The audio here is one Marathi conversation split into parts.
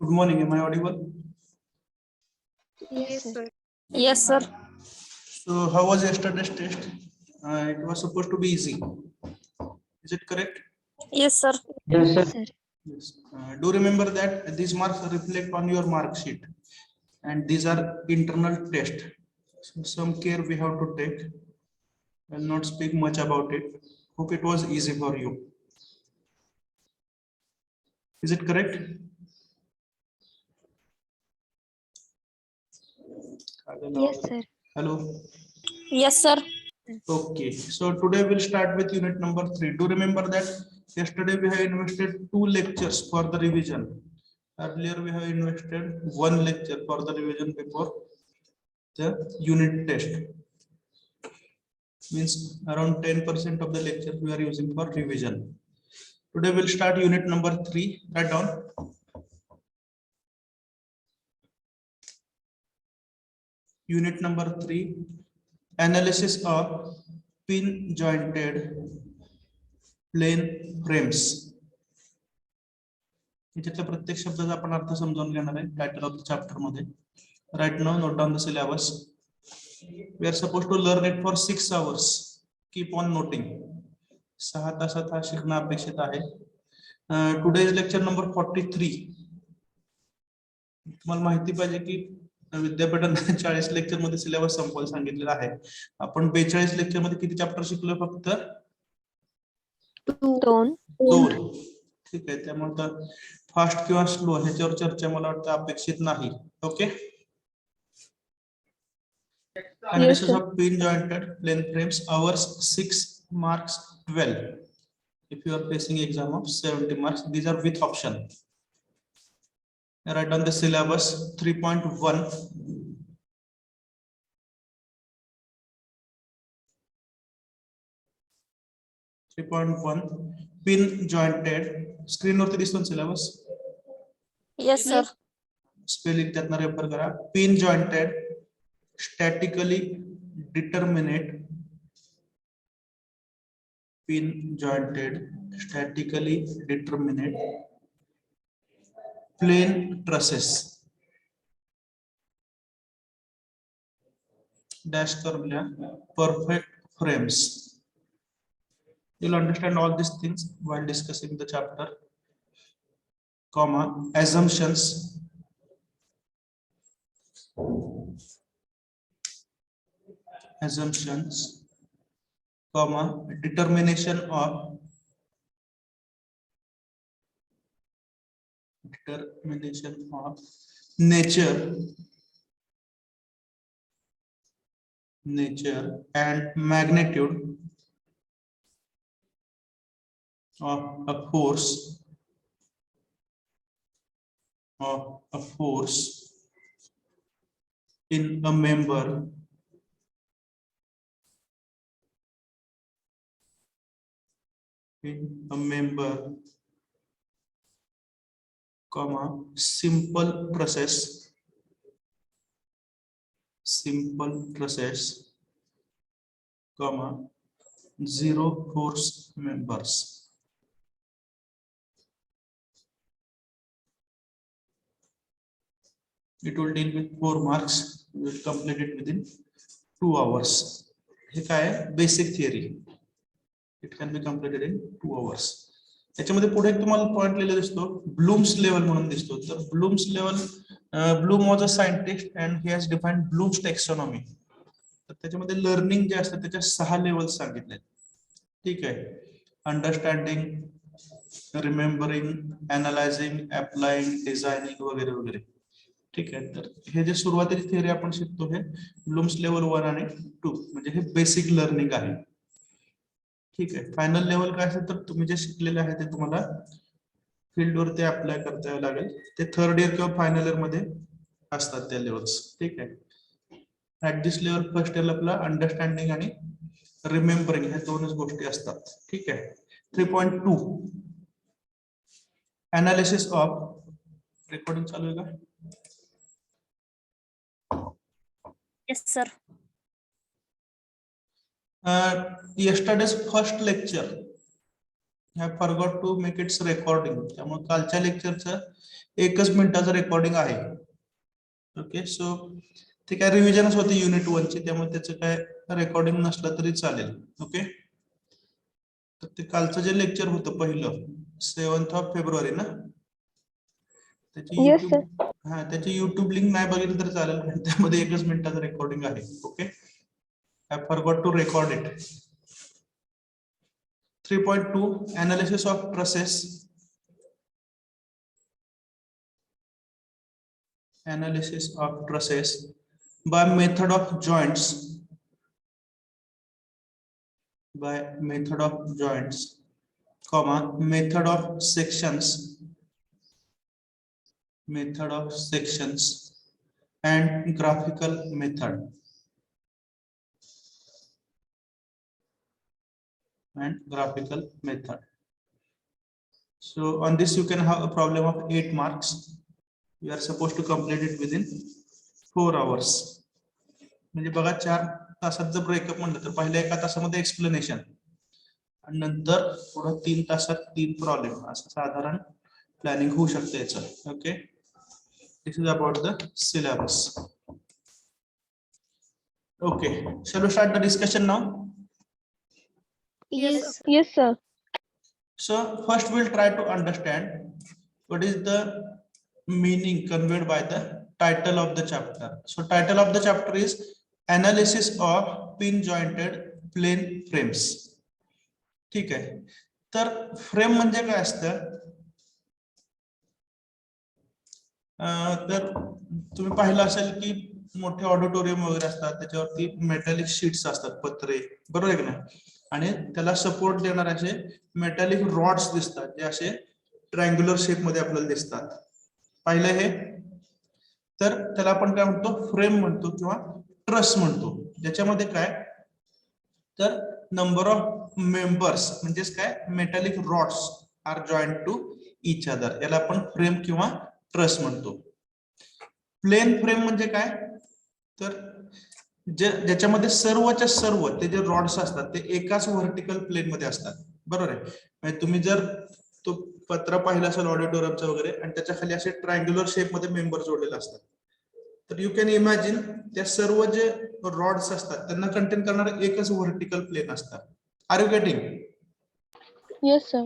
Good morning. Am I audible? Yes, sir. Yes, sir. So, how was yesterday's test? It was supposed to be easy. Is it correct? Yes, sir. Yes, sir. Yes. Do remember that these marks reflect on your mark sheet, and these are internal tests. So, some care we have to take. I'll not speak much about it. Hope it was easy for you. Is it correct? Yes, sir. Hello. Yes, sir. Okay, so today we'll start with unit number 3. Do remember that yesterday we have invested 2 lectures for the revision. Earlier we have invested 1 lecture for the revision before the unit test. Means around 10% of the lecture we are using for revision. Today we'll start unit number 3. Write down. Unit number 3. Analysis of pin jointed plane frames. याच्यातल्या प्रत्येक शब्दाचा आपण अर्थ समजावून घेणार आहे टायटल ऑफ द चॅप्टर मध्ये. Right now note down the syllabus. We are suppose to learn it for 6 hours. Keep on noting. 6 तासात हा शिकणं अपेक्षित आहे. Today is lecture number 43. तुम्हाला माहिती पाहिजे की विद्यापीठाने 40 लेक्चर मध्ये सिलेबस संपवायला सांगितलेला आहे. आपण 42 लेक्चर मध्ये किती चॅप्टर शिकलोय फक्त? 2. 2. ठीक आहे, त्यामुळे फास्ट किंवा स्लो ह्याच्यावर चर्चा मला वाटतं अपेक्षित नाही. Okay. Analysis of pin jointed plane frames, hours 6, marks 12. If you are facing exam of 70 marks, these are with option. Write down the syllabus 3.1. Pin jointed. Screen वरती दिसतो syllabus. Yes, sir. Spelling त्यातनं रेफर करा. Pin jointed statically determinate. Pin jointed statically determinate plane trusses. Dash करून लिहा. Perfect frames. You'll understand all these things while discussing the chapter. Comma, assumptions. Assumptions, comma, determination of nature and magnitude of a force in a member comma, simple process, comma, zero force members. It will deal with 4 marks. We will complete it within 2 hours. हे काय आहे? Basic theory. It can be completed in 2 hours. याच्यामध्ये पुढे एक तुम्हाला पॉइंट लिहिलेला दिसतो, ब्लूम्स लेवल म्हणून दिसतो. तर Bloom's level, Bloom was a scientist and he has defined Bloom's taxonomy. तर त्याच्यामध्ये लर्निंग जे असतं त्याच्या 6 लेवल्स सांगितले. ठीक आहे. Understanding, remembering, analysing, applying, designing वगैरे वगैरे. ठीक आहे. तर हे जे सुरुवातीची थिअरी आपण शिकतो हे ब्लूम्स लेवल 1 आणि 2 म्हणजे हे बेसिक लर्निंग आहे. ठीक आहे. फायनल लेवल काय असेल तर तुम्ही जे शिकलेले आहे ते तुम्हाला फील्ड वरती अप्लाय करता यावं लागेल. ते थर्ड इयर किंवा फायनल इयर मध्ये असतात त्या लेवल्स. ठीक आहे. At this level first year आपला अंडरस्टँडिंग आणि रिमेंबरिंग ह्या 2च गोष्टी असतात. ठीक आहे. 3.2 अनालिसिस ऑफ रेकॉर्डिंग चालू आहे का? Yes, sir. Yesterday's first lecture have forgot to make its recording. त्यामुळे कालच्या लेक्चरचं 1 मिनिटाचं रेकॉर्डिंग आहे. ओके, सो ते काय रिव्हिजनच होती युनिट 1 ची, त्यामुळे त्याचं काय रेकॉर्डिंग नसलं तरी चालेल. ओके, तर ते कालचं जे लेक्चर होतं पहिलं 7 फेब्रुवारी ना, त्याची Yes, sir. त्याची युट्यूब लिंक नाही बघितली तर चालेल, पण त्यामध्ये 1 मिनिटाचं रेकॉर्डिंग आहे. Okay, I forgot to record it. 3.2 analysis of trusses. Analysis of trusses by method of joints. By method of joints, comma, method of sections. Method of sections and graphical method. And graphical method. So on this you can have a problem of 8 marks. You are supposed to complete it within 4 hours. म्हणजे बघा 4 तासात जर ब्रेकअप म्हणलं तर पहिल्या 1 तासामध्ये एक्सप्लेनेशन आणि नंतर पुढे 3 तासात 3 प्रॉब्लेम, असं साधारण प्लॅनिंग होऊ शकते याचं. Okay, this is about the syllabus. Okay, shall we start the discussion now? Yes, sir. Yes, sir. So first we'll try to understand what is the meaning conveyed by the title of the chapter. So title of the chapter is analysis of pin jointed plane frames. ठीक आहे, तर फ्रेम म्हणजे काय असतं, तर तुम्ही पाहिलं असेल की मोठे ऑडिटोरियम वगैरे असतात, त्याच्यावरती मेटॅलिक शीट्स असतात, पत्रे, बरोबर आहे की नाही, आणि त्याला सपोर्ट देणारे असे मेटॅलिक रॉड्स दिसतात, जे असे ट्रायंग्युलर शेप मध्ये आपल्याला दिसतात. पाहिलं हे, तर त्याला आपण काय म्हणतो, फ्रेम म्हणतो किंवा ट्रस म्हणतो. ज्याच्यामध्ये काय, तर नंबर ऑफ मेंबर्स म्हणजेच काय, metallic rods are joint to each other, याला आपण फ्रेम किंवा ट्रस म्हणतो. प्लेन फ्रेम म्हणजे काय, तर ज्याच्यामध्ये सर्वच्या सर्व ते जे रॉड्स असतात ते एकाच व्हर्टिकल प्लेन मध्ये असतात. बरोबर आहे, म्हणजे तुम्ही जर तो पत्र पाहिला असेल ऑडिटोरियमचा वगैरे, आणि त्याच्या खाली असे ट्रायंग्युलर शेप मध्ये मेंबर जोडलेले असतात, तर यू कॅन इमॅजिन त्या सर्व जे रॉड्स असतात त्यांना कंटेन करणारे एकच व्हर्टिकल प्लेन असतात. Are you getting? Yes, sir.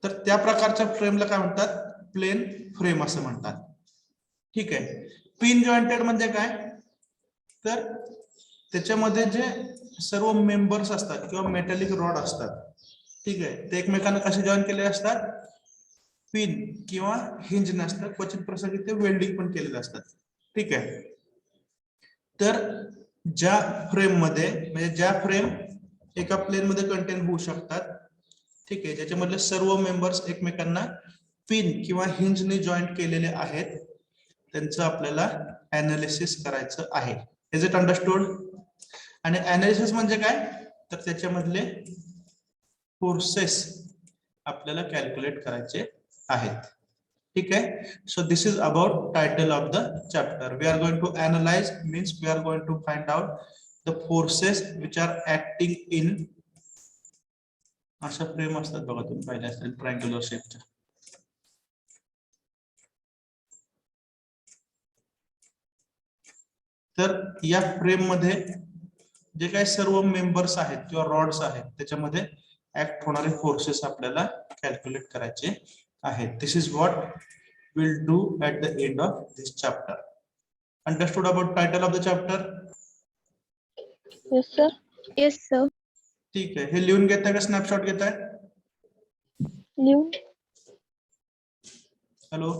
तर त्या प्रकारच्या फ्रेमला काय म्हणतात, प्लेन फ्रेम असं म्हणतात. ठीक आहे, पिन जॉईंटेड म्हणजे काय, तर त्याच्यामध्ये जे सर्व मेंबर्स असतात किंवा मेटॅलिक रॉड असतात, ठीक आहे, ते एकमेकांना कसे जॉईन केले असतात, पिन किंवा हिंज नसतात, क्वचित प्रसंगी ते वेल्डिंग पण केलेले असतात. ठीक आहे, तर ज्या फ्रेम मध्ये, म्हणजे ज्या फ्रेम एका प्लेन मध्ये कंटेन होऊ शकतात, ठीक आहे, ज्याच्यामधले सर्व मेंबर्स एकमेकांना पिन किंवा हिंजने जॉईंट केलेले आहेत, त्यांचं आपल्याला अनालिसिस करायचं आहे. Is it understood? आणि अनालिसिस म्हणजे काय, तर त्याच्यामधले फोर्सेस आपल्याला कॅल्क्युलेट करायचे आहेत. ठीक आहे, so this is about title of the chapter. We are going to analyse, means we are going to find out the forces which are acting in, अशा फ्रेम असतात बघा, तुम्ही पाहिले असतील ट्रायंग्युलर शेपच्या. तर या फ्रेम मध्ये जे काही सर्व मेंबर्स आहेत किंवा रॉड्स आहेत, त्याच्यामध्ये ऍक्ट होणारे फोर्सेस आपल्याला कॅल्क्युलेट करायचे आहेत. This is what will do at the end of this chapter. Understood about title of the chapter? Yes, sir. Yes, sir. ठीक आहे, हे लिहून घेताय का स्नॅपशॉट घेताय? लिहून हॅलो,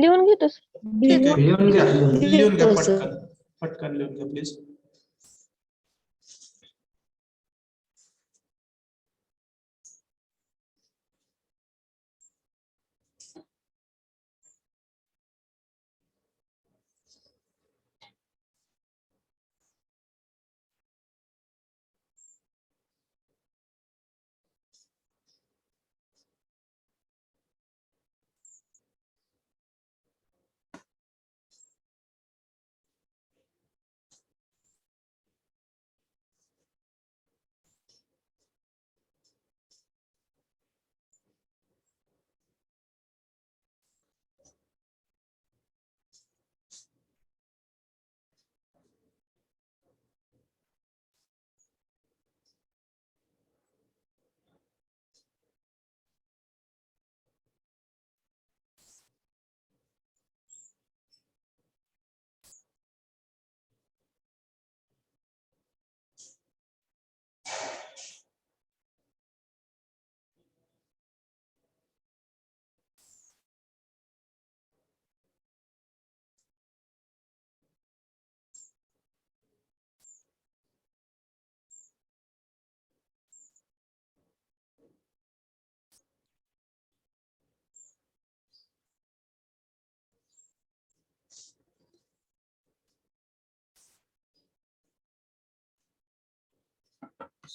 लिहून घेतो sir. ठीक आहे, लिहून घ्या. लिहून घ्या, पटकन पटकन लिहून घ्या please.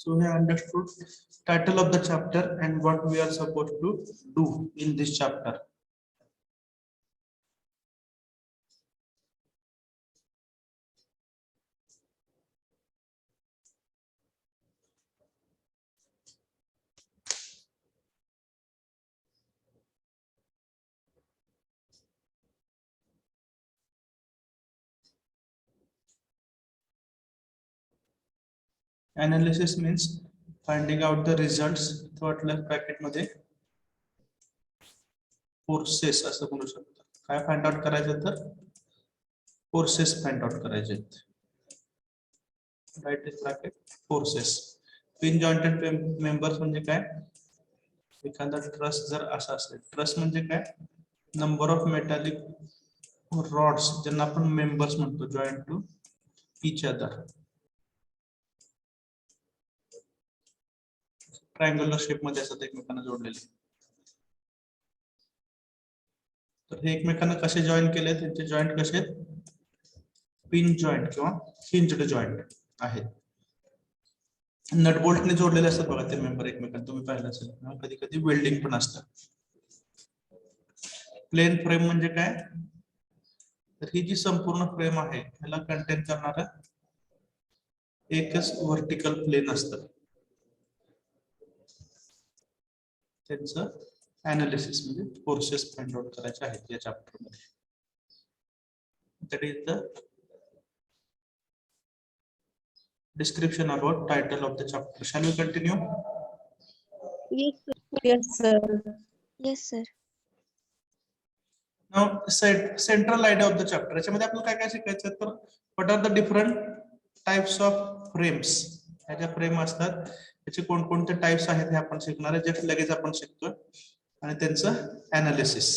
So we have understood title of the chapter and what we are supposed to do in this chapter. Analysis means finding out the results. Bracket मध्ये फोर्सेस असं म्हणू शकतो. काय फाइंड आउट करायचं तर फोर्सेस फाइंड आउट करायचे. Right is bracket forces. Pin jointed members म्हणजे काय? एखादा ट्रस जर असा असेल, ट्रस म्हणजे काय? नंबर ऑफ मेटॅलिक रॉड्स ज्यांना आपण मेंबर्स म्हणतो, joint to each other. Triangular shape मध्ये असतात एकमेकांना जोडलेले. तर हे एकमेकांना कसे जॉईन केले, त्यांचे जॉईंट कसे आहेत? पिन जॉईंट किंवा हिंज्ड जॉईंट आहेत. नट बोल्टने जोडलेले असतात बघा ते मेंबर एकमेकांना, तुम्ही पाहिलं असेल. कधी कधी वेल्डिंग पण असतं. प्लेन फ्रेम म्हणजे काय? तर ही जी संपूर्ण फ्रेम आहे त्याला कंटेन करणारा एकच व्हर्टिकल प्लेन असतं. त्यांचं अनालिसिस म्हणजे फोर्सेस फाइंड आउट करायचे आहेत या चॅप्टर मध्ये. That is the description about title of the chapter. Shall we continue? Yes, sir. Yes, sir. Now, central idea of the chapter. याच्यामध्ये आपल्याला काय काय शिकायचं तर what are the different types of frames? ह्या ज्या फ्रेम असतात त्याचे कोणकोणते टाइप्स आहेत हे आपण शिकणार आहे, जे लगेच आपण शिकतोय. आणि त्यांचं अनालिसिस.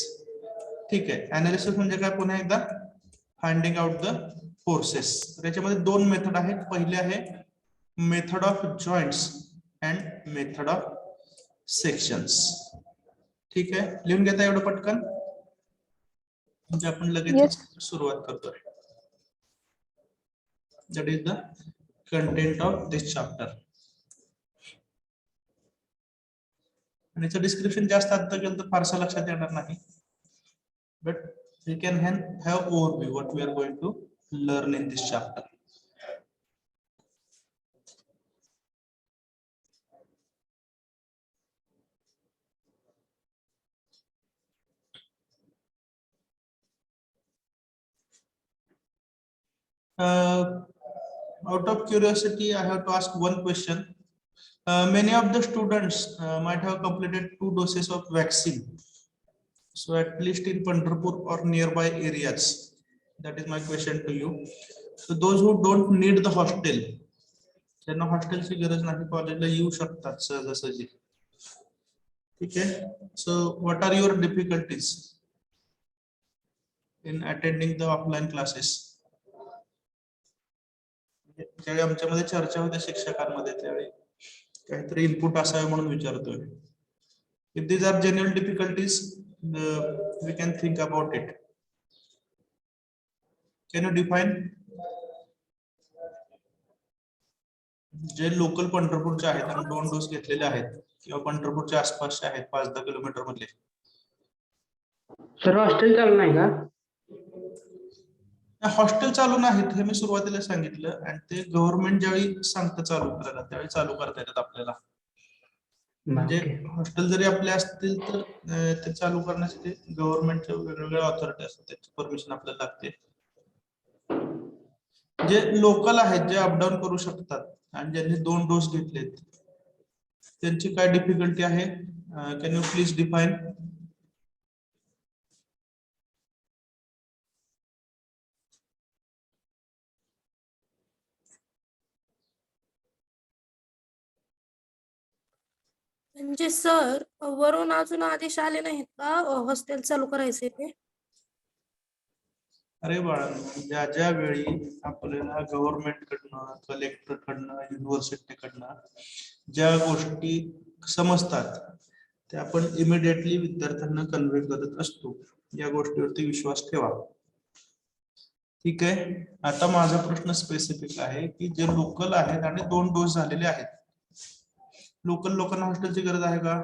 ठीक आहे. अनालिसिस म्हणजे काय? पुन्हा एकदा फाइंडिंग आउट द फोर्सेस. तर याच्यामध्ये दोन मेथड आहेत. पहिले आहे method of joints and method of sections. ठीक आहे. लिहून घेता एवढं पटकन, म्हणजे आपण लगेच सुरुवात करतोय. That is the content of this chapter. आणि याचं डिस्क्रिप्शन जास्त आता केलं तर फारसं लक्षात येणार नाही. But we can have overview what we are going to learn in this chapter. Out of curiosity, I have to ask one question. Many of the students might have completed 2 doses of vaccine. So at least in Pandharpur or nearby areas. That is my question to you. So those who don't need the hostel, त्यांना हॉस्टेलची गरज नाही, कॉलेजला येऊ शकतात सहजासहजी. ठीक आहे. So what are your difficulties in attending the offline classes? ज्यावेळी आमच्यामध्ये चर्चा होते शिक्षकांमध्ये त्यावेळी काहीतरी इनपुट असावे म्हणून विचारतोय. If these are genuine difficulties, we can think about it. Can you define? जे लोकल पंढरपूरचे आहेत आणि 2 डोस घेतलेले आहेत किंवा पंढरपूरच्या आसपासचे आहेत 5-10 किलोमीटर मधले. सर हॉस्टेल चालू नाही का? हॉस्टेल चालू नाहीत हे मी सुरुवातीला सांगितलं. आणि ते गव्हर्नमेंट ज्यावेळी सांगतं चालू करायला त्यावेळी चालू करता येतात आपल्याला. म्हणजे हॉस्टेल जरी आपले असतील तर ते चालू करण्यासाठी गव्हर्नमेंटच्या वेगवेगळ्या ऑथॉरिटी असतात, त्याची परमिशन आपल्याला लागते. जे लोकल आहेत, जे अपडाऊन करू शकतात आणि ज्यांनी 2 डोस घेतलेत त्यांची काय डिफिकल्टी आहे? Can you please define? म्हणजे सर वरून अजून आदेश आले नाहीत का हॉस्टेल चालू करायचे ते? अरे बाळांनो, ज्या ज्या वेळी आपल्याला गव्हर्नमेंट कडनं, कलेक्टर कडनं, युनिव्हर्सिटी कडनं ज्या गोष्टी समजतात त्या आपण इमिडिएटली विद्यार्थ्यांना कन्व्हे करत असतो. या गोष्टीवरती विश्वास ठेवा. ठीक आहे. आता माझा प्रश्न स्पेसिफिक आहे की जे लोकल आहेत आणि 2 डोस झालेले आहेत लोकल लोकांना हॉस्टेलची गरज आहे का?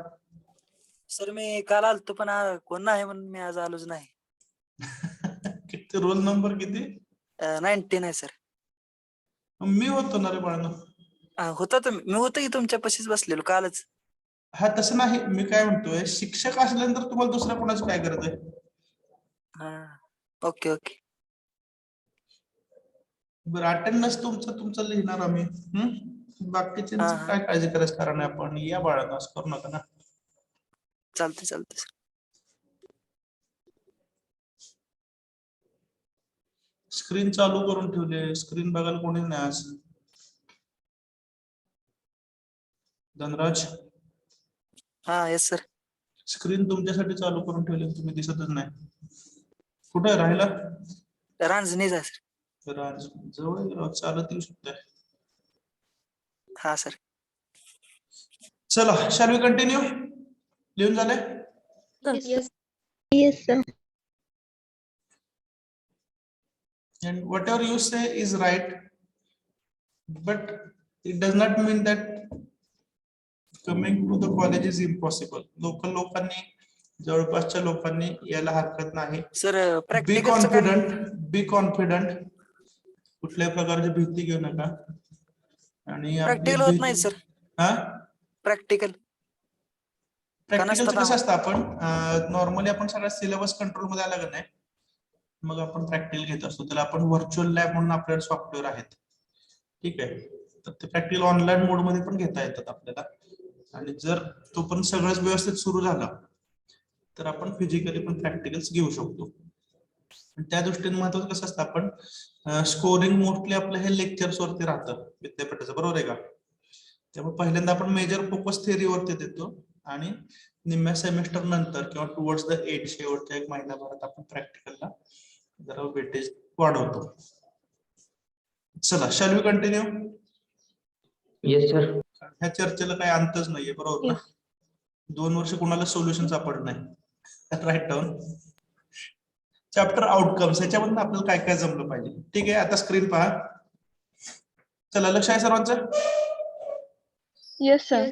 सर मी काल आलतो पण कोण नाही म्हणून मी आज आलोच नाही. किती रोल नंबर किती? 19 आहे सर. मी होतो ना रे बाळांनो. होता तुम्ही, मी होतो की तुमच्या पशीच बसलेलो कालच. हा तसं नाही, मी काय म्हणतोय शिक्षक असल्यानंतर तुम्हाला दुसऱ्या कोणाची काय गरज आहे? हा ओके ओके. बरं अटेंडन्स तुमचं लिहिणार आम्ही. बाकीच्यांची हा. काय काळजी करायचं कारण नाही. आपण या बाळांनो असं करू नका ना. चालते चालते सर. स्क्रीन चालू करून ठेवले, स्क्रीन बघायला कोणी नाही आज. धनराज हा येस सर. स्क्रीन तुमच्यासाठी चालू करून ठेवली, तुम्ही दिसतच नाही. कुठे राहिला? रांजणीच आहे सर. राज जवळ चालत येऊ शकताय. हा सर. चला शॅल वी कंटिन्यू. लिहून झाले? Yes, sir. And whatever you say is right, but it does not mean that coming to the college is impossible. Local लोकांनी, जवळपासच्या लोकांनी यायला हरकत नाही. सर बी प्रॅक्टिकल कॉन्फिडंट, कुठल्याही प्रकारची भीती घेऊ नका. आणि प्रॅक्टिकल होत नाही सर. हा प्रॅक्टिकल प्रॅक्टिकलचं कसं असतं, आपण नॉर्मली आपण सगळ्या सिलेबस कंट्रोल मध्ये आला का नाही, मग आपण प्रॅक्टिकल घेत असतो. त्याला आपण व्हर्च्युअल लॅब म्हणून आपल्याला सॉफ्टवेअर आहेत. ठीक आहे, तर ते प्रॅक्टिकल ऑनलाईन मोड मध्ये पण घेता येतात आपल्याला. आणि जर तो पण सगळंच व्यवस्थित सुरू झाला तर आपण फिजिकली पण प्रॅक्टिकल्स घेऊ शकतो. त्या दृष्टीने महत्वाचं कसं असतं, आपण स्कोरिंग मोस्टली आपलं हे लेक्चर्स वरती राहतं विद्यापीठाचं, बरोबर आहे का? त्यामुळे पहिल्यांदा आपण मेजर फोकस थेअरीवरती देतो आणि निम्म्या सेमिस्टर नंतर किंवा टुवर्ड्स द एंड, शेवटच्या 1 महिन्याभरात आपण प्रॅक्टिकलला जरा वेटेज वाढवतो. चला shall we continue. Yes sir. ह्या चर्चेला काही अंतच नाहीये, बरोबर ना? 2 वर्ष कोणाला सोल्युशन सापडत नाही. Right down. चॅप्टर आउटकम्स, ह्याच्यामधून आपल्याला काय काय जमलं पाहिजे. ठीक आहे, आता स्क्रीन पहा. चला लक्ष आहे सर्वांचं? Yes, sir.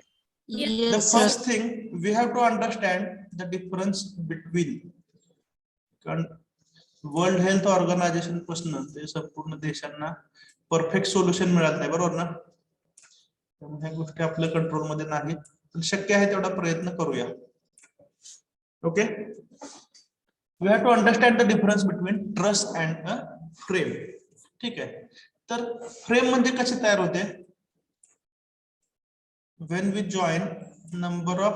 The first thing we have to understand the difference between World Health Organisation पासून ते संपूर्ण देशांना परफेक्ट सोल्युशन मिळत नाही, बरोबर ना? त्यामुळे ह्या गोष्टी आपल्या कंट्रोल मध्ये नाहीत, पण शक्य आहे तेवढा प्रयत्न करूया. Okay, we have to understand the difference between trust and a frame. ठीक आहे, तर फ्रेम म्हणजे कशी तयार होते? when we join number of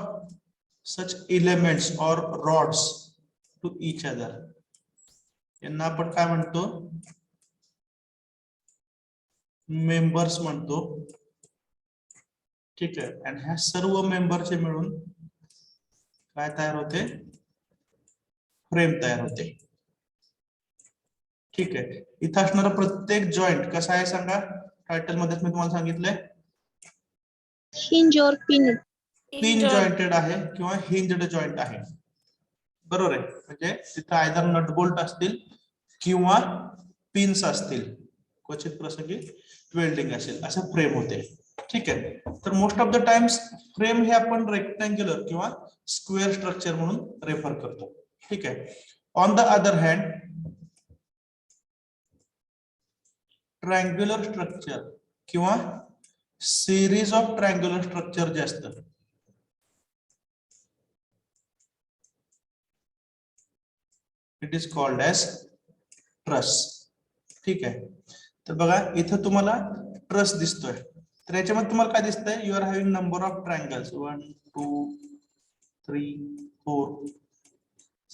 such elements or rods to each other, यांना आपण काय म्हणतो? मेंबर्स म्हणतो. ठीक आहे, आणि ह्या सर्व मेंबरचे मिळून काय तयार होते? फ्रेम तयार होते. ठीक आहे, इथं असणारा प्रत्येक जॉईंट कसा आहे सांगा? टायटल मध्येच मी तुम्हाला सांगितलंय, Hinge or pin. पिन जॉईंटेड आहे किंवा हिंज्ड जॉईंट आहे, बरोबर आहे? म्हणजे तिथं आयदर नट बोल्ट असतील किंवा पिन्स असतील, क्वचित प्रसंगी वेल्डिंग असेल, असं फ्रेम होते. ठीक आहे, तर most of the times frame हे आपण रेक्टँग्युलर किंवा स्क्वेअर स्ट्रक्चर म्हणून रेफर करतो. ठीक आहे, on the other hand triangular structure किंवा सिरीज ऑफ ट्रायंग्युलर स्ट्रक्चर जे असतं, it is called as truss. ठीक आहे, तर बघा इथं तुम्हाला ट्रस दिसतोय, तर याच्यामध्ये तुम्हाला काय दिसतंय? You are having number of triangles 1 2 3 4,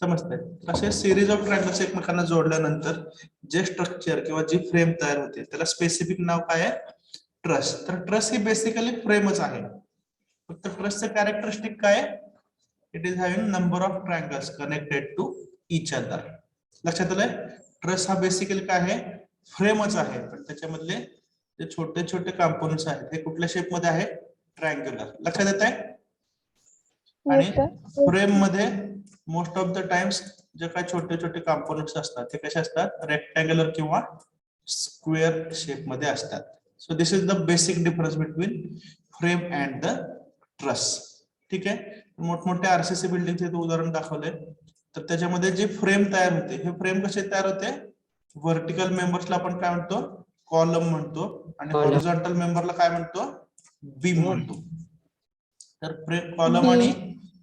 समजतंय? असे सिरीज ऑफ ट्रायंगल्स एकमेकांना जोडल्यानंतर जे स्ट्रक्चर किंवा जी फ्रेम तयार होते त्याला स्पेसिफिक नाव काय आहे? ट्रस. तर ट्रस ही बेसिकली फ्रेमच आहे. फक्त ट्रसचं कॅरेक्टरिस्टिक काय आहे? It is having number of triangles connected to each other. लक्षात आलंय? ट्रस हा बेसिकली काय आहे? फ्रेमच आहे, पण त्याच्यामधले जे छोटे छोटे कॉम्पोनंट्स आहेत हे कुठल्या शेप मध्ये आहे? ट्रायंग्युलर. लक्षात येत आहे? आणि Yes, sir. फ्रेम मध्ये मोस्ट ऑफ द टाइम्स जे काही छोटे छोटे कॉम्पोनंट्स असतात ते कसे असतात? रेक्टँग्युलर किंवा स्क्वेअर शेप मध्ये असतात. So this is the basic difference between frame and the truss. ठीक आहे, मोठमोठ्या आरसीसी बिल्डिंगचे उदाहरण दाखवलंय. तर त्याच्यामध्ये जे फ्रेम तयार होते, हे फ्रेम कसे तयार होते, व्हर्टिकल मेंबर्सला आपण काय म्हणतो, कॉलम म्हणतो, आणि Column. हॉरिझॉन्टल मेंबरला काय म्हणतो, बीम म्हणतो. तर फ्रेम, कॉलम आणि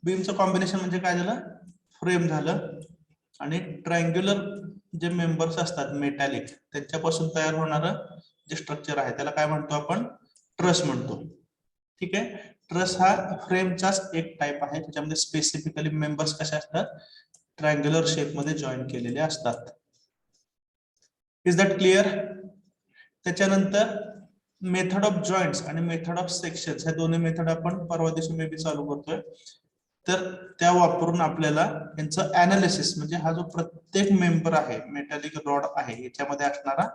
बीमचं कॉम्बिनेशन म्हणजे काय झालं, फ्रेम झालं. आणि ट्रायंग्युलर जे मेंबर्स असतात मेटॅलिक, त्यांच्यापासून तयार होणारं जे स्ट्रक्चर आहे त्याला काय म्हणतो आपण, ट्रस म्हणतो. ठीक आहे, ट्रस हा फ्रेमचाच एक टाइप आहे, त्याच्यामध्ये स्पेसिफिकली मेंबर्स कसे असतात, ट्रायंग्युलर शेप मध्ये जॉईन केलेले असतात. Is that clear? त्याच्यानंतर मेथड ऑफ जॉईंट्स आणि मेथड ऑफ सेक्शन्स, ह्या दोन्ही मेथड आपण परवा दिवशी मे बी चालू करतोय. तर त्या वापरून आपल्याला यांचं अनालिसिस, म्हणजे हा जो प्रत्येक मेंबर आहे, मेटॅलिक रॉड आहे, याच्यामध्ये असणारा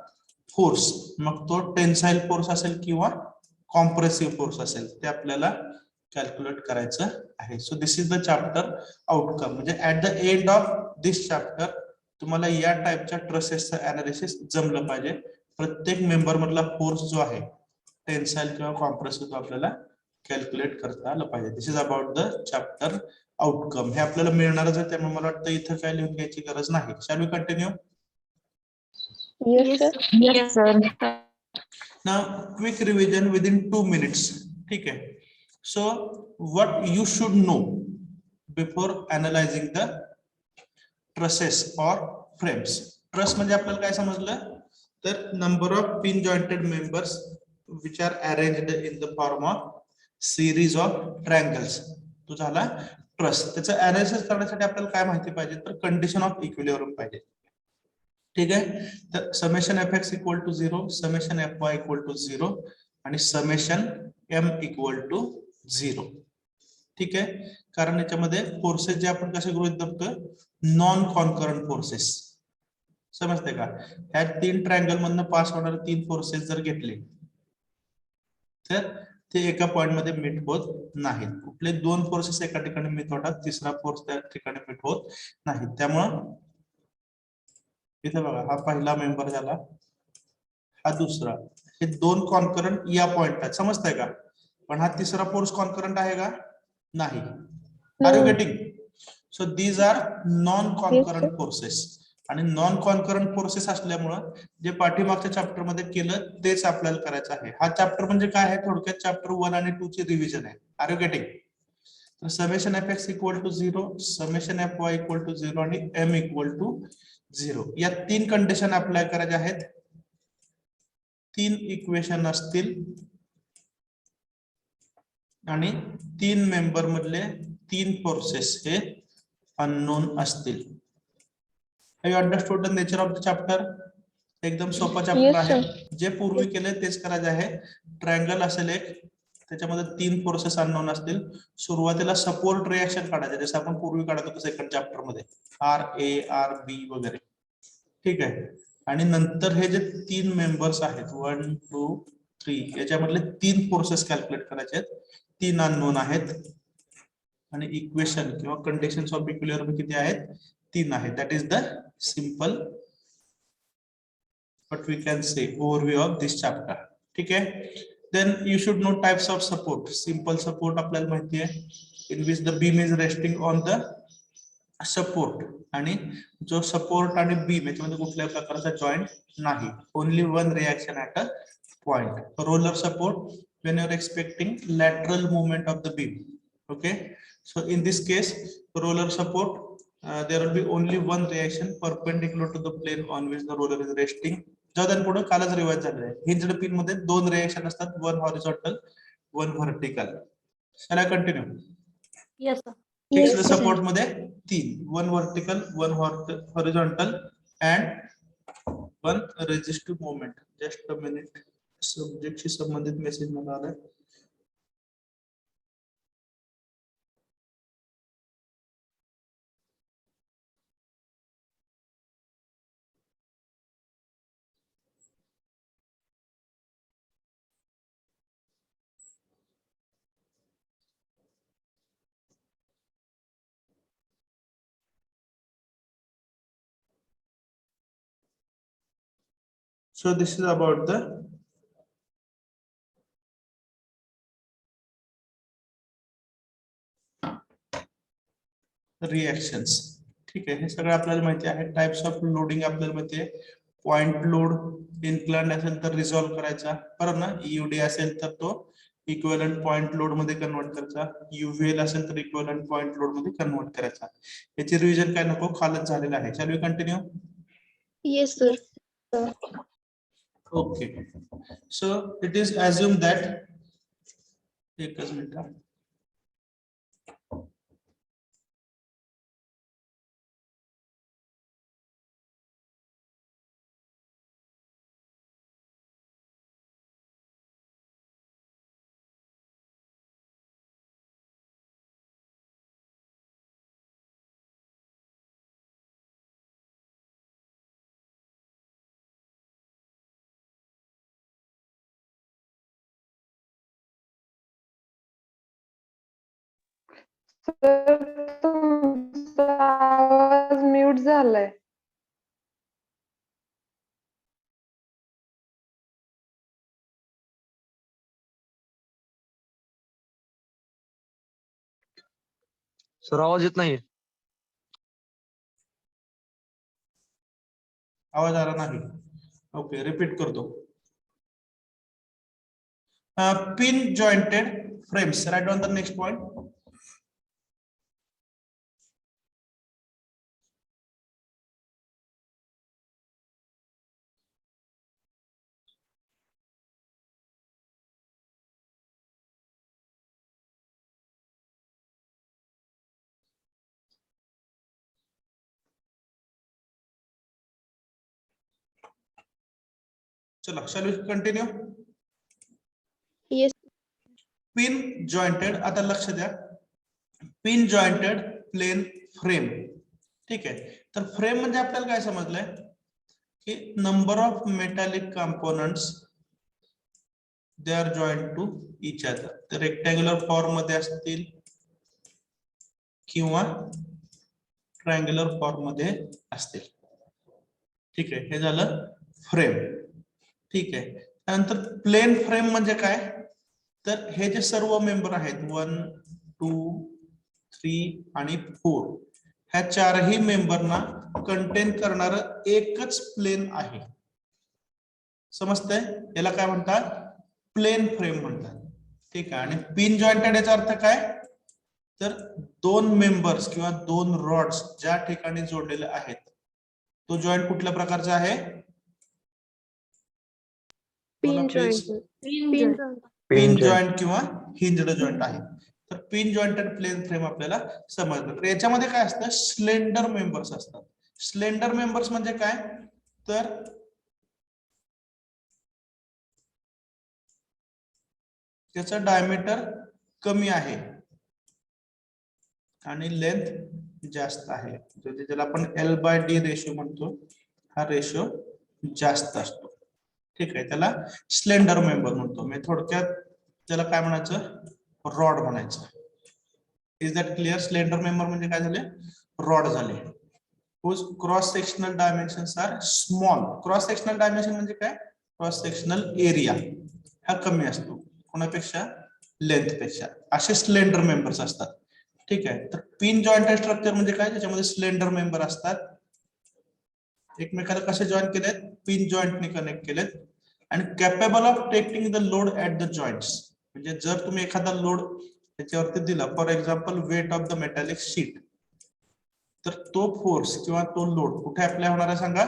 फोर्स, मग तो टेन्साइल फोर्स असेल किंवा कॉम्प्रेसिव्ह फोर्स असेल, ते आपल्याला कॅल्क्युलेट करायचं आहे. So this is the chapter outcome. म्हणजे at the end of this chapter तुम्हाला या टाइपच्या ट्रसेसचं अनालिसिस जमलं पाहिजे. प्रत्येक मेंबर मधला फोर्स जो आहे, टेन्साइल किंवा कॉम्प्रेसिव्ह, तो आपल्याला कॅल्क्युलेट करता आलं पाहिजे. This is about the chapter outcome. हे आपल्याला मिळणारच आहे, त्यामुळे मला वाटतं इथं काय लिहून घ्यायची गरज नाही. Shall we continue? Yes, sir. Yes, sir. Now, quick revision within 2 minutes. ठीक है. So, what you should know before analyzing the trusses or frames. Truss म्हणजे आपल्याला काय समजलं, तर number of pin jointed members which are arranged in the form of series of triangles. तो झाला ट्रस. त्याचं अनालिसिस करण्यासाठी आपल्याला काय माहिती पाहिजे, तर कंडिशन ऑफ इक्विलिब्रियम पाहिजे. ठीक आहे, तर summation F X equal to 0, summation F Y equal to 0 आणि समेशन एम इक्वल टू 0. ठीक आहे, कारण याच्यामध्ये फोर्सेस जे आपण कसे गृहीत धरतोय, नॉन कॉन्करंट फोर्सेस. समजते का? ह्या 3 ट्रायंगल मधनं पास होणारे 3 फोर्सेस जर घेतले तर ते एका पॉइंट मध्ये मीट होत नाहीत. कुठले 2 फोर्सेस एका ठिकाणी मीट होतात, तिसरा फोर्स त्या ठिकाणी मीट होत नाही. त्यामुळं इथे बघा, हा पहिला मेंबर झाला, हा दुसरा, हे 2 कॉन्करंट या पॉइंटला, समजताय का? पण हा तिसरा फोर्स कॉन्करंट आहे का? नाही. Are you getting? So these are non concurrent forces. आणि नॉन कॉन्करंट फोर्सेस असल्यामुळं जे पाठीमागच्या चॅप्टर मध्ये केलं तेच आपल्याला करायचं आहे. हा चॅप्टर म्हणजे काय आहे, थोडक्यात चॅप्टर 1 आणि 2 ची रिव्हिजन आहे. Are you getting? तर summation F X equal to 0, summation F Y equal to 0 आणि एम इक्वल टू 0, या 3 कंडिशन अप्लाय करायच्या आहेत. 3 इक्वेशन असतील आणि 3 मेंबर मधले 3 फोर्सेस हे अननोन असतील. Have you understood the nature of the chapter? एकदम सोपा चॅप्टर Yes, आहे. sir. जे पूर्वी केले तेच करायचे आहे. ट्रायंगल असेल एक, त्याच्यामध्ये 3 फोर्सेस अननोन असतील. सुरुवातीला सपोर्ट रिएक्शन काढायचे, जसं आपण पूर्वी काढत होतो सेकंड चॅप्टर मध्ये, आर ए, आर बी वगैरे. ठीक आहे, आणि नंतर हे जे 3 मेंबर्स आहेत 1 2 3, याच्यामधले 3 फोर्सेस कॅल्क्युलेट करायचे आहेत. 3 अननोन आहेत आणि इक्वेशन किंवा कंडिशन्स ऑफ इक्विलिब्रियम किती आहेत, 3 आहेत. That is the simple what we can say overview of this chapter. ठीक आहे, then you should know types of support. Simple support आपल्याला माहिती आहे, in which the beam is resting on the support, आणि जो सपोर्ट आणि बीम याच्यामध्ये कुठल्याही प्रकारचा जॉईंट नाही, only one reaction at a point. Roller support when you are expecting lateral movement of the beam. Okay, so in this case roller support, there will be only one reaction perpendicular to the plane on which the roller is resting. जाऊन पुढे कालच रिवाइज झालेलं आहे. हिंज्ड पिन मध्ये 2 रिएक्शन असतात, वन हॉरिझॉन्टल वन व्हर्टिकल. चला continue. Yes sir. Fixed Yes, sir. Support मध्ये 3, one vertical, one horizontal and one resistive moment. Just a minute, सब्जेक्टशी संबंधित मेसेज मला आलाय. So this is about the reactions. ठीक आहे, हे सगळं आपल्याला माहिती आहे. टाइप्स ऑफ लोडिंग आपल्याला माहिती आहे. पॉइंट लोड, इन्क्लाइंड असेल तर रिझॉल्व्ह करायचा, बरोबर ना. ईयूडी असेल तर तो इक्विव्हॅलंट पॉइंट लोड मध्ये कन्वर्ट करायचा, यूव्हीएल असेल तर इक्विव्हॅलंट पॉइंट लोड मध्ये कन्वर्ट करायचा. याची रिव्हिजन काय नको, खालच झालेलं आहे. चालू continue. Yes, sir. Okay, so it is assumed that, एकच मिनिट. तुमचा आवाज म्यूट झालाय. सर आवाज येत नाही. आवाज आला नाही. ओके, रिपीट करतो. Pin jointed frames, right on the next point. चला, shall we continue. Yes. Pin jointed, आता लक्ष द्या. Pin jointed plane frame. ठीक आहे, तर फ्रेम म्हणजे आपल्याला काय समजलंय की number of metallic components they are joint to each other. तर रेक्टँग्युलर फॉर्म मध्ये असतील किंवा ट्रायंग्युलर फॉर्म मध्ये असतील. ठीक आहे, हे झालं फ्रेम. ठीक आहे, त्यानंतर प्लेन फ्रेम म्हणजे काय, तर हे जे सर्व मेंबर आहेत 1, 2, 3 आणि 4, ह्या चारही मेंबरना कंटेन करणार एकच प्लेन आहे. समजतंय, याला काय म्हणतात, प्लेन फ्रेम म्हणतात. ठीक आहे, आणि पिन जॉइंटेड याचा अर्थ काय, तर दोन मेंबर्स किंवा दोन रॉड्स ज्या ठिकाणी जोडलेले आहेत, तो जॉइंट कुठल्या प्रकारचा आहे, Pin joint. Pin joint. Pin joint किंवा हिंज्ड जॉइंट आहे. तर पिन जॉइंटेड प्लेन फ्रेम आपल्याला समजलं. तर याच्यामध्ये काय असतं, स्लेंडर मेंबर्स असतात. स्लेंडर मेंबर्स म्हणजे काय, तर त्याचं डायमीटर कमी आहे आणि लेंथ जास्त आहे. ज्याला आपण L/D रेशो म्हणतो, हा रेशो जास्त असतो. ठीक आहे, त्याला स्लेंडर मेंबर म्हणतो. मी थोडक्यात त्याला काय म्हणायचं, रॉड म्हणायचं. Is that clear. Slender member म्हणजे काय झाले, रॉड झाले. Whose cross sectional dimensions are small. Cross sectional dimension म्हणजे काय, क्रॉस सेक्शनल एरिया हा कमी असतो कोणापेक्षा, लेंथ पेक्षा. असे स्लेंडर मेंबर्स असतात. ठीक आहे, तर पिन जॉइंटेड स्ट्रक्चर म्हणजे काय, त्याच्यामध्ये स्लेंडर मेंबर असतात, एकमेकाला कसे जॉईन केलेत, पिन जॉइंटने कनेक्ट केलेत, आणि capable of taking the load at the joints. म्हणजे जर तुम्ही एखादा लोड त्याच्यावरती दिला, for example weight of the metallic sheet, तर तो फोर्स किंवा तो लोड कुठे अप्लाय होणार आहे सांगा,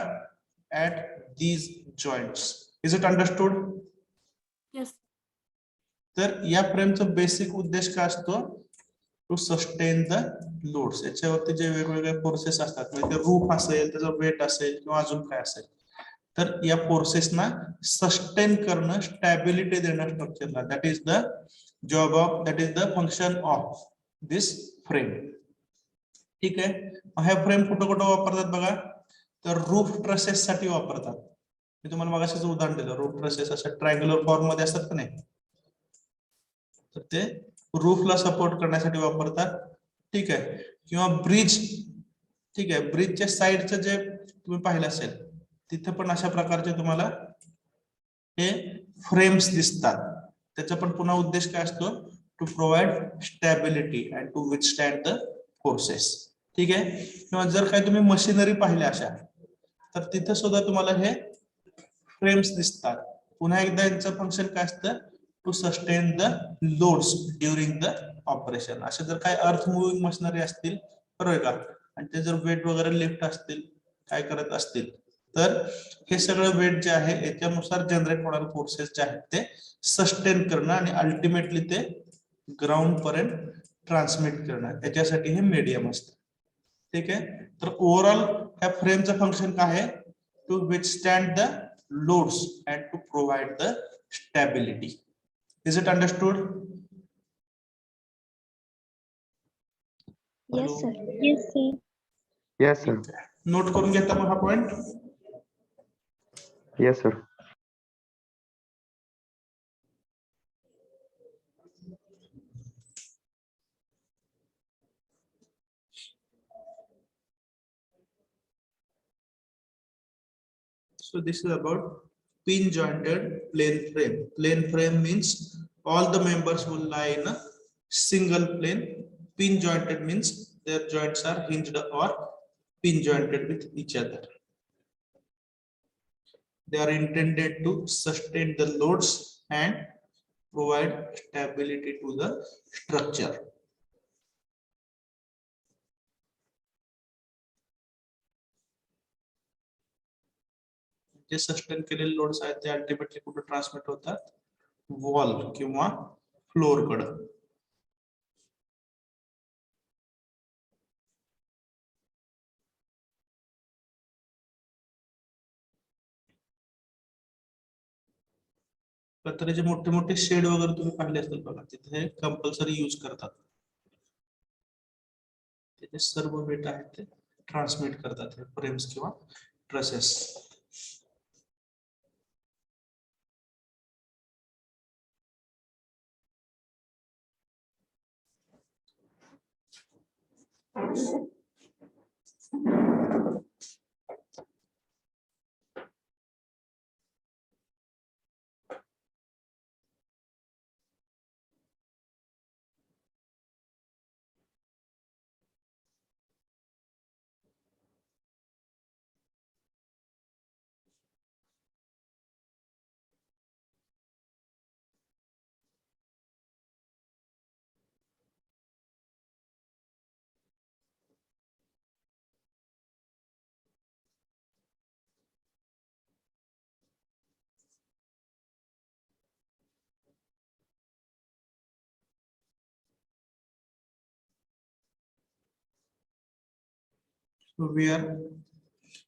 at these joints. Is it understood. Yes. तर या फ्रेमचा बेसिक उद्देश काय असतो, टू सस्टेन द लोड्स. याच्यावरती जे वेगवेगळे फोर्सेस असतात, म्हणजे रूफ असेल, त्याचं वेट असेल किंवा अजून काय असेल, तर या फोर्सेसना सस्टेन करणं, स्टॅबिलिटी देणं स्ट्रक्चरला, that is the job of, that is the function of this frame. ठीक आहे, ह्या फ्रेम कुठं कुठं वापरतात बघा, तर रूफ ट्रसेस साठी वापरतात. मी तुम्हाला मगाशीच उदाहरण दिलं, रूफ ट्रसेस अशा ट्रायंग्युलर फॉर्म मध्ये असतात का नाही, तर ते रूफला सपोर्ट करण्यासाठी वापरतात. ठीक आहे, किंवा ब्रिज. ठीक आहे, ब्रिजच्या साईडचं जे तुम्ही पाहिलं असेल, तिथे पण अशा प्रकारचे तुम्हाला हे फ्रेम्स दिसतात. त्याचा पण पुन्हा उद्देश काय असतो, to provide stability and to withstand the forces. ठीक आहे. किंवा जर काही तुम्ही मशिनरी पाहिल्या अशा तर तिथे सुद्धा तुम्हाला हे फ्रेम्स दिसतात. पुन्हा एकदा यांचं फंक्शन काय असतं, to sustain the loads during the operation. असे जर काही अर्थ मुव्हिंग मशिनरी असतील बरोबर का, आणि ते जर वेट वगैरे लिफ्ट असतील काय करत असतील तर हे सगळं वेट जे आहे याच्यानुसार जनरेट होणारे फोर्सेस जे आहेत ते सस्टेन करणं आणि अल्टिमेटली ते ग्राउंड पर्यंत ट्रान्समिट करणं, याच्यासाठी हे मीडियम असतं. ठीक आहे. तर ओव्हरऑल ह्या फ्रेमचं फंक्शन काय आहे, to withstand the loads and to provide the stability. Is it understood? Yes, sir. Yes, sir. Yes sir. Note करून घेता मग हा point. Yes sir. So this is about pin jointed plane frame. Plane frame means all the members will lie in a single plane. Pin jointed means their joints are hinged or pin jointed with each other. They are intended to sustain the loads and provide stability to the structure. जे सस्टेन केलेले लोड्स आहेत ते अल्टिमेटली कुठे ट्रान्समिट होतात, वॉल किंवा फ्लोर कडे. पत्र्याचे मोठे मोठे शेड वगैरे तुम्ही पाहिले असतील बघा, तिथे कंपल्सरी यूज करतात. त्याचे सर्व वेट आहेत ते ट्रान्समिट करतात फ्रेम्स किंवा trusses. So we are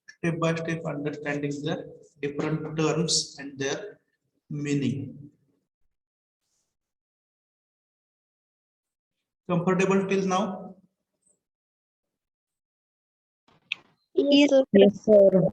step by step understanding the different terms and their meaning. Comfortable till now? Yes, sir. Yes, sir.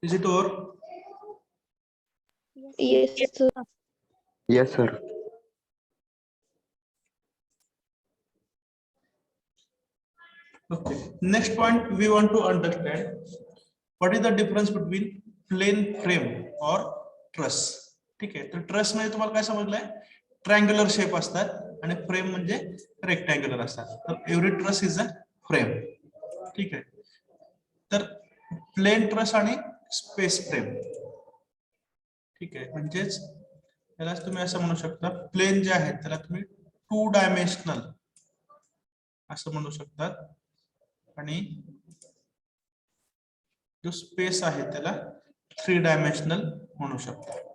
Is it over? Yes, sir. Yes, sir. Okay. Next point, we want to understand what is the difference between plane frame or truss. ठीक आहे, तर ट्रस म्हणजे तुम्हाला काय समजलंय, ट्रायंग्युलर शेप असतात आणि फ्रेम म्हणजे रेक्टँग्युलर असतात. तर every truss is a frame. ठीक आहे, तर प्लेन ट्रस आणि स्पेस फ्रेम. ठीक आहे, म्हणजेच त्याला तुम्ही असं म्हणू शकता, प्लेन जे आहेत त्याला तुम्ही 2 डायमेन्शनल असं म्हणू शकतात आणि जो स्पेस आहे त्याला 3 डायमेन्शनल म्हणू शकतो.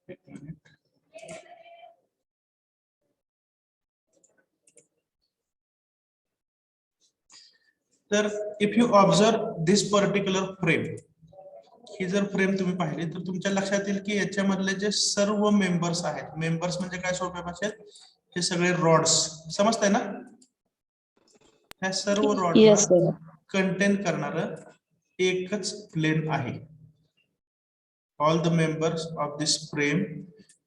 एक मिनिट. तर if you observe this particular frame, ही जर फ्रेम तुम्ही पाहिली तर तुमच्या लक्षात येईल की याच्यामधले जे सर्व मेंबर्स आहेत, मेंबर्स म्हणजे काय सोप्या भाषेत, हे सगळे रॉड्स समजताय ना, ह्या सर्व रॉडला कंटेन करणार एकच प्लेन आहे. All the members of this frame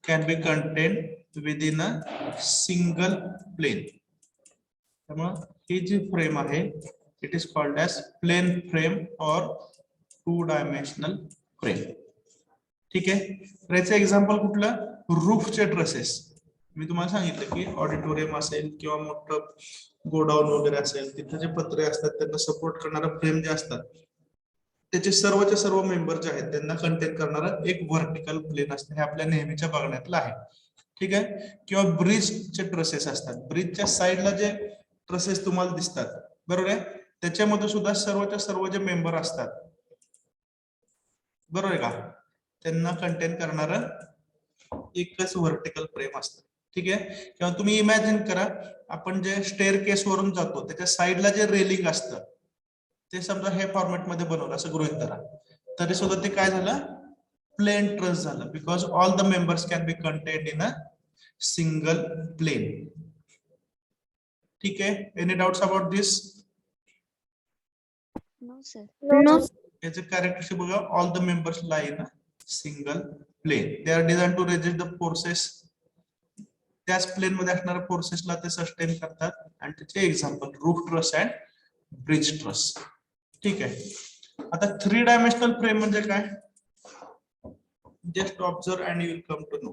can be contained within a single plane. त्यामुळे ही जी फ्रेम आहे, it is called as plane frame और 2 डायमेन्शनल फ्रेम. ठीक आहे, तर याचं एक्झाम्पल कुठलं, रूफचे ट्रसेस. मी तुम्हाला सांगितलं की ऑडिटोरियम असेल किंवा मोठं गोडाऊन वगैरे असेल, तिथे जे पत्रे असतात त्यांना सपोर्ट करणारा फ्रेम जे असतात, त्याचे सर्वचे सर्व मेंबर जे आहेत त्यांना कंटेन करणारा एक व्हर्टिकल प्लेन असतं. हे आपल्या नेहमीच्या बघण्यातलं आहे. ठीक आहे, किंवा ब्रिजचे ट्रसेस असतात, ब्रिजच्या साईडला जे ट्रसेस तुम्हाला दिसतात, बरोबर आहे, त्याच्यामध्ये सुद्धा सर्वच्या सर्व जे मेंबर असतात, बरोबर आहे का, त्यांना कंटेन करणारं एकच व्हर्टिकल फ्रेम असतं. ठीक आहे, किंवा तुम्ही इमॅजिन करा, आपण जे स्टेअर केस वरून जातो त्याच्या साईडला जे रेलिंग असतं ते समजा हे फॉर्मॅट मध्ये बनवलं असं गृहीत धरा, तरी सुद्धा ते काय झालं, प्लेन ट्रस झालं, because all the members can be contained in a single plane. ठीक आहे, any doubts about this? No, sir. No. याचे कॅरेक्टरिस्टिक बघा, all the members lie in a single plane, they are design to resist the forces. त्याच प्लेन मध्ये असणाऱ्या फोर्सेसला ते सस्टेन करतात, आणि त्याचे example roof truss and bridge truss. ठीक आहे, आता 3 डायमेन्शनल फ्रेम म्हणजे काय, just observe and you will come to know.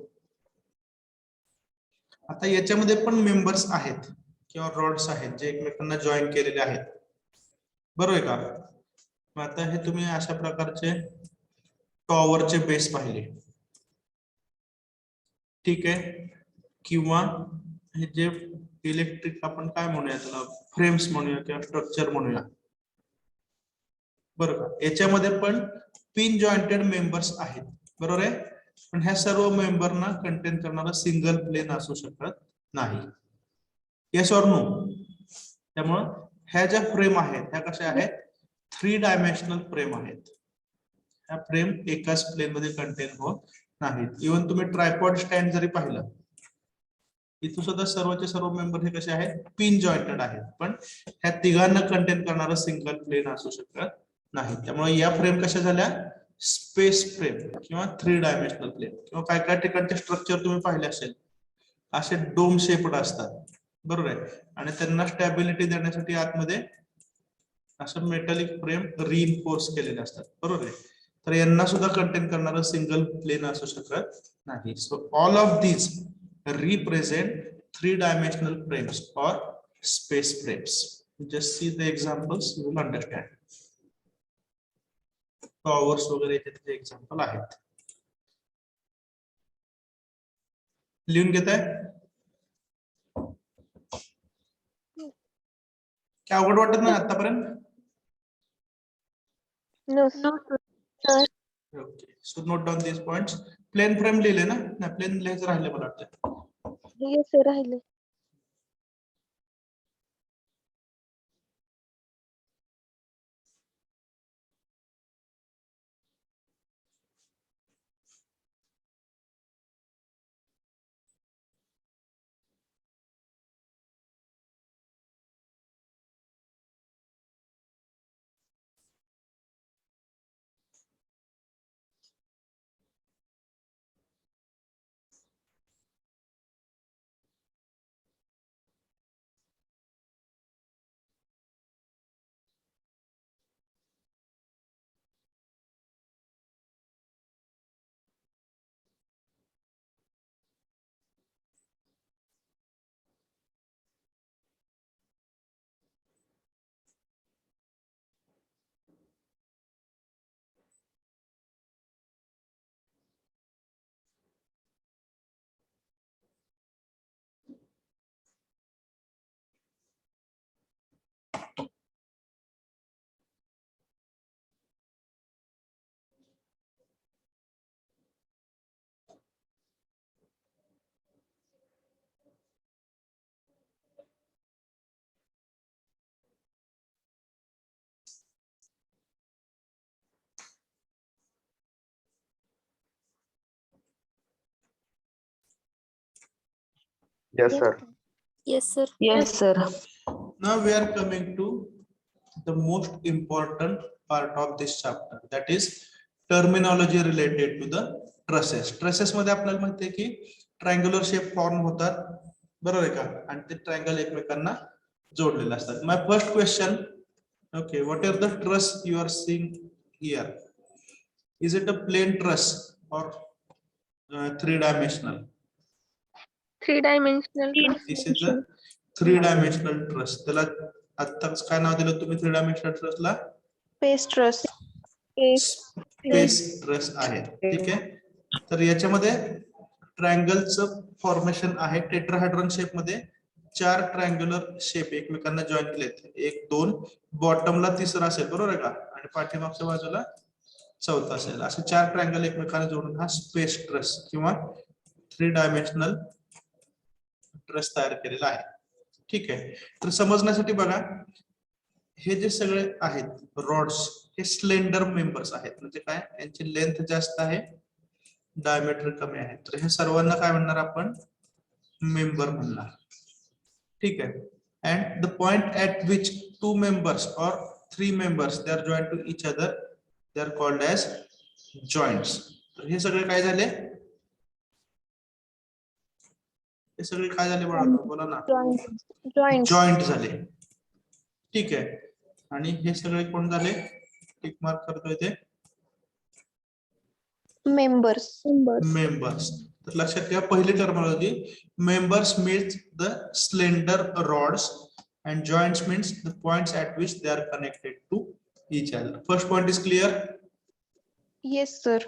आता याच्यामध्ये पण मेंबर्स आहेत किंवा रॉड्स आहेत जे एकमेकांना जॉईन केलेले आहेत, बरोबर आहे का. मग आता हे तुम्ही अशा प्रकारचे टॉवरचे बेस पाहिले, ठीक आहे, किंवा हे जे इलेक्ट्रिक आपण काय म्हणूया त्याला, फ्रेम्स म्हणूया किंवा स्ट्रक्चर म्हणूया, बरोबर, याच्यामध्ये पण पिन जॉइंटेड मेंबर्स आहेत, बरोबर आहे, पण ह्या सर्व मेंबरना कंटेन करणारा सिंगल प्लेन असू शकत नाही. Yes or no? त्यामुळे ह्या ज्या फ्रेम आहेत ह्या कशा आहेत, 3 डायमेन्शनल फ्रेम आहेत. ह्या फ्रेम एकाच प्लेन मध्ये कंटेन होत नाहीत. इव्हन तुम्ही ट्रायपॉड स्टँड जरी पाहिलं, इथं सुद्धा सर्वचे सर्व मेंबर हे कसे आहेत, पिन जॉइंटेड आहेत, पण ह्या तिघांना कंटेन करणारा सिंगल प्लेन असू शकत नाही. त्यामुळे या फ्रेम कशा झाल्या, स्पेस फ्रेम किंवा 3 डायमेन्शनल प्लेन. किंवा काय काय ठिकाणचे स्ट्रक्चर तुम्ही पाहिले असेल, असे डोम शेप्ड असतात, बरोबर आहे, आणि त्यांना स्टॅबिलिटी देण्यासाठी आतमध्ये असं मेटलिक फ्रेम रिइन्फोर्स केलेले असतात, बरोबर आहे. तर यांना सुद्धा कंटेन करणारा सिंगल प्लेन असू शकत नाही. So all of these represent 3 dimensional frames or space frames. Just see the examples, you will understand. Towers वगैरे याचे एक्झाम्पल आहेत. लिहून घेताय? काय अवघड वाटत नाही आतापर्यंत? No, sir. Okay, so note down this points. Plane frame लिहिले ना, नाही प्लेन लिहायचं राहिले मला वाटतं. Yes, sir. राहिले. Yes, sir. Yes, sir. Yes, sir. Now we are coming to the most important part of this chapter, that is terminology related to the trusses. Trusses मध्ये आपल्याला माहिती आहे की ट्रायंग्युलर शेप फॉर्म होतात, बरोबर आहे का, आणि ते ट्रायंगल एकमेकांना जोडलेले असतात. My first question, okay, what are the truss you are seeing here? Is it a plane truss और 3-dimensional? 3-dimensional. This is a 3-dimensional truss. त्याला आत्ताच काय नाव दिलं तुम्ही 3-dimensional ट्रसला? Space truss. Space truss आहे. ठीक आहे, तर याच्यामध्ये ट्रायंगलचं फॉर्मेशन आहे. टेट्राहेड्रॉन शेप मध्ये 4 ट्रायंग्युलर शेप एकमेकांना जॉईन केलेत. 1 2, बॉटमला तिसरा असेल, बरोबर आहे का, आणि पाठीमागच्या बाजूला चौथा असेल. असे 4 ट्रायंगल एकमेकांना जोडून हा स्पेस ट्रस किंवा 3-dimensional ट्रस तयार केलेला आहे. ठीक आहे, तर समजण्यासाठी बघा, हे जे सगळे आहेत रॉड्स हे स्लेंडर मेंबर्स आहेत. म्हणजे काय, यांची लेंथ जास्त आहे, डायमीटर कमी आहे, तर हे सर्वांना काय म्हणणार आपण? मेंबर म्हणणार. ठीक आहे, and the point at which 2 members or 3 members they are joined to each other, they are called as joints. तर हे सगळे काय झाले? हे सगळे काय झाले बाळा, बोला ना. Joint. जॉईंट झाले. ठीक आहे, आणि हे सगळे कोण झाले? टिक मार्क करतोय ते Members. मेंबर्स. तर लक्षात घ्या, पहिली terminology, members means the slender rods and joints means the points at which they are connected to each other. First point is clear? Yes, sir.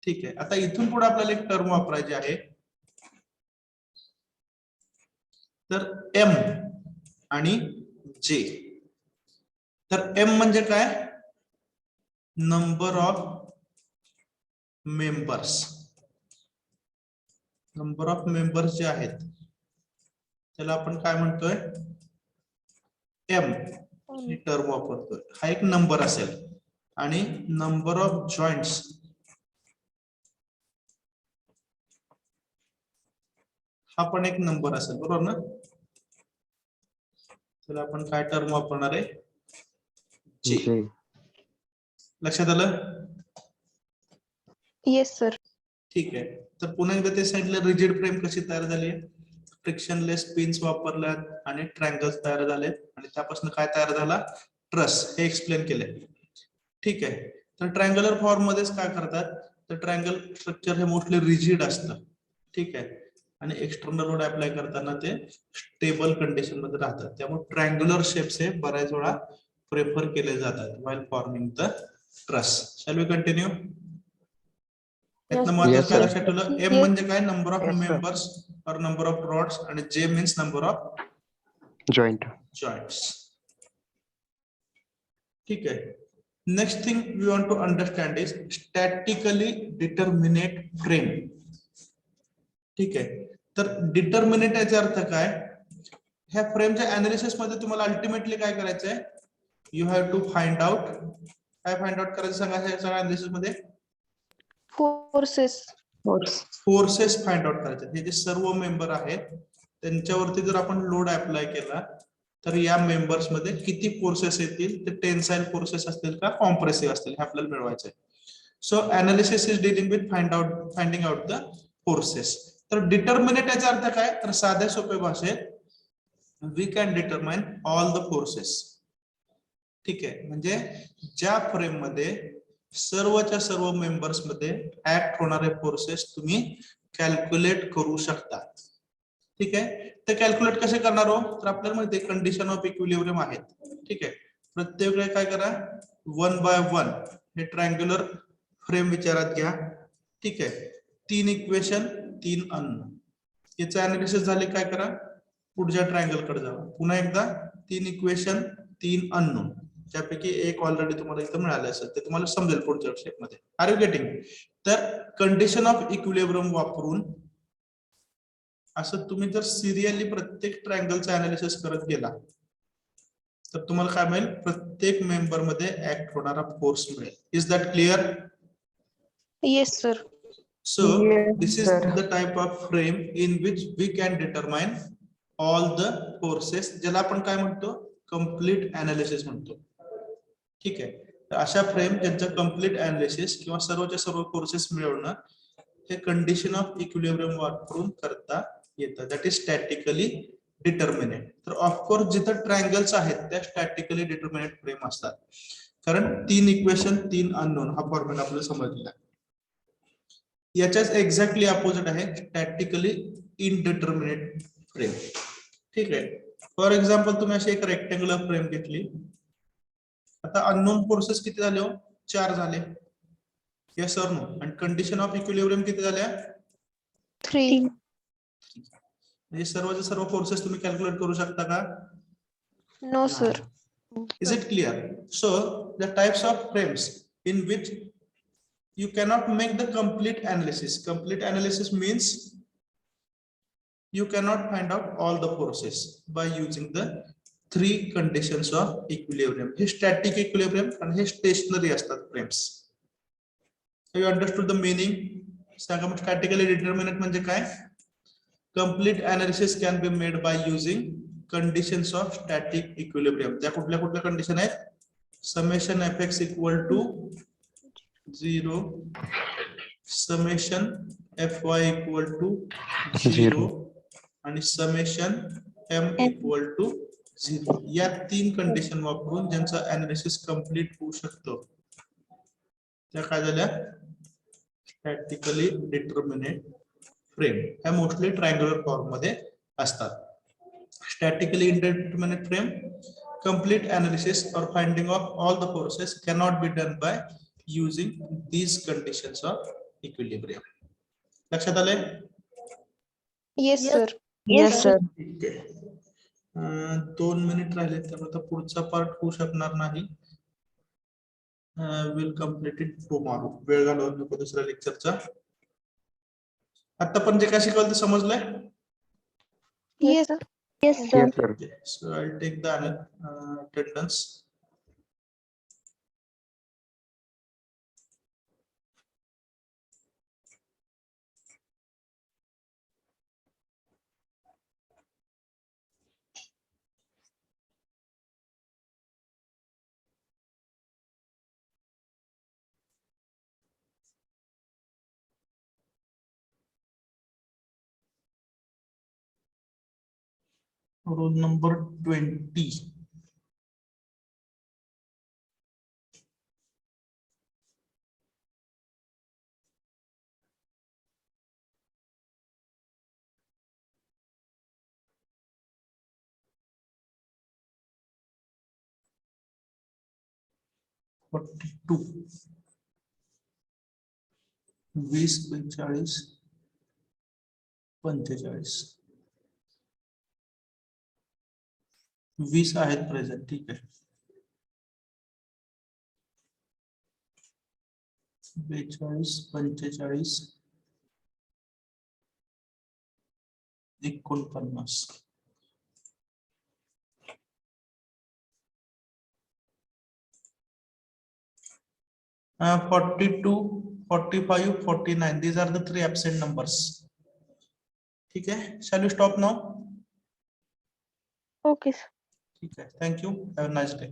ठीक आहे, आता इथून पुढे आपल्याला एक टर्म वापरायची आहे. तर एम आणि जे. तर एम म्हणजे काय? Number of members. Number of members जे आहेत त्याला आपण काय म्हणतोय? एम ही टर्म वापरतोय. हा एक नंबर असेल. आणि नंबर ऑफ जॉइंट्स हा पण एक नंबर असेल, बरोबर ना. त्याला आपण काय टर्म वापरणार आहे? जे. J. लक्षात आलं? Yes, sir. ठीक आहे, तर पुन्हा एकदा ते सांगितलं रिजिड फ्रेम कशी तयार झाली. फ्रिक्शनलेस पिन्स वापरल्यात आणि ट्रायंगल्स तयार झाले, आणि त्यापासून काय तयार झाला? ट्रस. हे एक्सप्लेन केले. ठीक आहे, तर ट्रायंगुलर फॉर्म मध्येच काय करतात, तर ट्रायंगल स्ट्रक्चर हे मोस्टली रिजिड असतं. ठीक आहे, आणि एक्सटर्नल लोड अप्लाय करताना ते स्टेबल कंडिशन मध्ये राहतात. त्यामुळे ट्रायंगुलर शेप्स हे बऱ्याच वेळा प्रेफर केले जातात while forming the truss. Shall we continue? महत्वाचं काय लक्षात ठेवलं? एम म्हणजे काय? नंबर ऑफ मेंबर्स और नंबर ऑफ रॉड्स, आणि J means number of Joint. Joints. ठीक आहे, next thing we want to understand is statically determinate frame. ठीक आहे, तर डिटर्मिनेट याचा अर्थ काय? ह्या फ्रेमच्या अनालिसिस मध्ये तुम्हाला अल्टिमेटली काय करायचंय? You have to find out. काय फाइंड आउट करायचं सांगा ह्या सगळ्या अनालिसिस मध्ये? Forces. फोर्सेस फाइंड आउट करायचे. हे जे सर्व मेंबर आहेत त्यांच्यावरती जर आपण लोड अप्लाय केला तर या मेंबर्स मध्ये किती फोर्सेस येतील, ते टेन्साइल फोर्सेस असतील का कॉम्प्रेसिव्ह असतील, हे आपल्याला मिळवायचं आहे. So analysis is dealing with finding out the forces. तर डिटर्मिनेट याचा अर्थ काय? तर साध्या सोप्या भाषेत we can determine all the forces. ठीक आहे, म्हणजे ज्या फ्रेम मध्ये सर्वच्या सर्व मेंबर्स मध्ये ऍक्ट होणारे फोर्सेस तुम्ही कॅल्क्युलेट करू शकता. ठीक आहे, ते कॅल्क्युलेट कसे करणार हो? तर आपल्याला माहिती आहे कंडिशन ऑफ इक्विलिब्रियम आहेत. ठीक आहे, प्रत्येक वेळी काय करा? 1 by 1 हे ट्रायंग्युलर फ्रेम विचारात घ्या. ठीक आहे, 3 इक्वेशन 3 अननोन. याचे अनालिसिस झाले, काय करा? पुढच्या ट्रायंगल कडे जावा. पुन्हा एकदा 3 इक्वेशन 3 अननोन, त्यापैकी एक ऑलरेडी तुम्हाला इथं मिळालं असेल, ते तुम्हाला समजेल पुढच्या स्टेप मध्ये. Are you getting? तर कंडिशन ऑफ इक्विलिब्रियम वापरून असं तुम्ही जर सिरियली प्रत्येक ट्रायंगलचं अनालिसिस करत गेला तर तुम्हाला काय मिळेल? प्रत्येक मेंबर मध्ये ऍक्ट होणारा फोर्स मिळेल. Is that clear? Yes, sir. So Yes, this is sir. the type of frame in which we can determine all the forces, ज्याला आपण काय म्हणतो, कम्प्लीट अनालिसिस म्हणतो. ठीक आहे. तर अशा फ्रेम ज्यांचं कम्प्लीट अनालिसिस किंवा सर्वच्या सर्व फोर्सेस मिळवणं हे कंडिशन ऑफ इक्विलिब्रियम वापरून करता येतं. That is statically determinate. तर ऑफकोर्स जिथं ट्रायंगल्स आहेत त्या स्टॅटिकली डिटर्मिनेट फ्रेम असतात, कारण 3 इक्वेशन 3 अननोन हा फॉर्म्युला आपल्याला समजलेला आहे. याच्याच एक्झॅक्टली अपोजिट आहे स्टॅटिकली इनडिटर्मिनेट फ्रेम. ठीक आहे. फॉर एक्झाम्पल तुम्ही अशी एक रेक्टेंग्युलर फ्रेम घेतली. आता अननोन फोर्सेस किती झाले हो? 4 झाले. यस और नो? आणि कंडिशन ऑफ इक्विलिब्रियम किती झाल्या? 3. म्हणजे सर्वच्या सर्व फोर्सेस तुम्ही कॅल्क्युलेट करू शकता का? No, sir. Is it clear? So the types of frames in which you cannot make the complete analysis. Complete analysis means you cannot find out all the forces by using the 3 conditions of equilibrium. हे static equilibrium आणि हे stationary असतात frames. So you understood the meaning? सांगा मग statically determinate म्हणजे काय? Complete analysis can be made by using conditions of static equilibrium. त्या कुठल्या कुठल्या कंडिशन आहेत? Summation fx equal to 0, summation fy equal to 0 आणि summation m equal to 0. या 3 कंडिशन वापरून ज्यांचं अनालिसिस कंप्लीट होऊ शकतं त्या काय झाल्या? Statically determinate frame. ह्या मोस्टली ट्रायंग्युलर फॉर्म मध्ये असतात. Statically indeterminate frame, complete analysis or finding of all the forces cannot be done by using these conditions of equilibrium. लक्षात आले? Yes, sir. Yes, sir. ठीक आहे. 2 मिनिट राहिले त्यामुळे आता पुढचा पार्ट होऊ शकणार नाही. Will complete it tomorrow. वेळ घालवू नको दुसऱ्या लेक्चरचा. आता पण जे काय शिकवलं ते समजलंय? Yes, sir. Yes, sir. Yes, sir. Okay, so I'll take the attendance. Roll number 20. To 20, 42, 45. 20 आहेत प्रेझेंट. ठीक आहे. 42, 45, 49. 42, 45, 49. These are the 3 absent numbers. ठीक है. Shall we stop now? Okay, sir. ठीक है. Thank you. Have a nice day.